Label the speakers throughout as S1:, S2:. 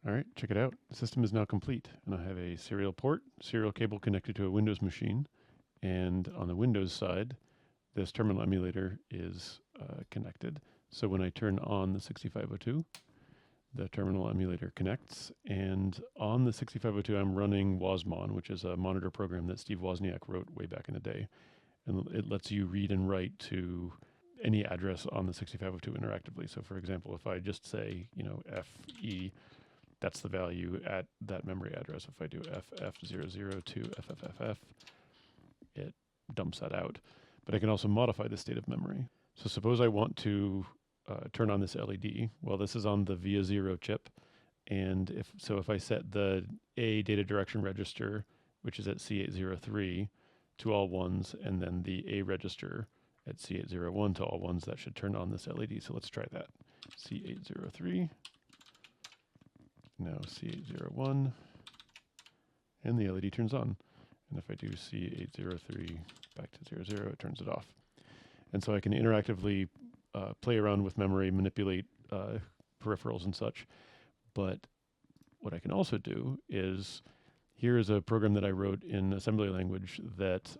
S1: All right, check it out. The system is now complete, and I have a serial port, serial cable connected to a Windows machine, and on the Windows side, this terminal emulator is connected. So when I turn on the 6502, the terminal emulator connects, and on the 6502 I'm running WozMon, which is a monitor program that Steve Wozniak wrote way back in the day, and it lets you read and write to any address on the 6502 interactively. So for example, if I just say, FE, that's the value at that memory address. If I do FF00 to FFFF, it dumps that out. But I can also modify the state of memory. So suppose I want to turn on this LED. Well, this is on the VIA 0 chip. And if I set the A data direction register, which is at C803, to all ones, and then the A register at C801 to all ones, that should turn on this LED. So let's try that. C803, now C801, and the LED turns on. And if I do C803 back to 00, it turns it off. And so I can interactively play around with memory, manipulate peripherals and such. But what I can also do is, here is a program that I wrote in assembly language that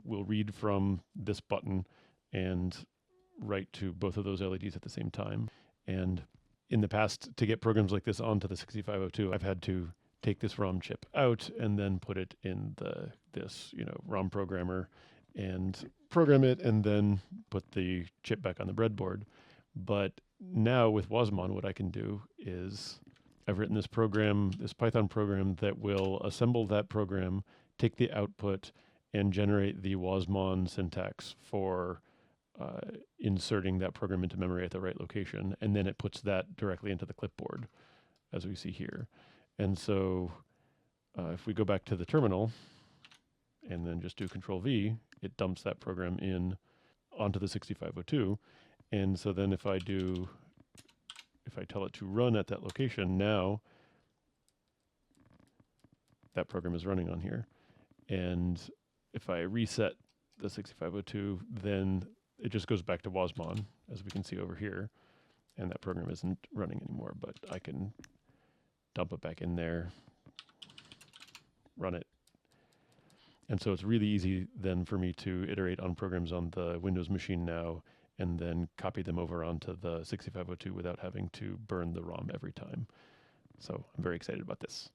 S1: will read from this button and write to both of those LEDs at the same time. And in the past, to get programs like this onto the 6502, I've had to take this ROM chip out and then put it in this ROM programmer and program it, and then put the chip back on the breadboard. But now with WozMon, what I can do is I've written this program, this Python program that will assemble that program, take the output, and generate the WozMon syntax for inserting that program into memory at the right location. And then it puts that directly into the clipboard, as we see here. And so if we go back to the terminal and then just do Control V, it dumps that program in onto the 6502. And so then if I tell it to run at that location, now that program is running on here. And if I reset the 6502, then it just goes back to WozMon, as we can see over here. And that program isn't running anymore, but I can dump it back in there, run it. And so it's really easy then for me to iterate on programs on the Windows machine now, and then copy them over onto the 6502 without having to burn the ROM every time. So I'm very excited about this.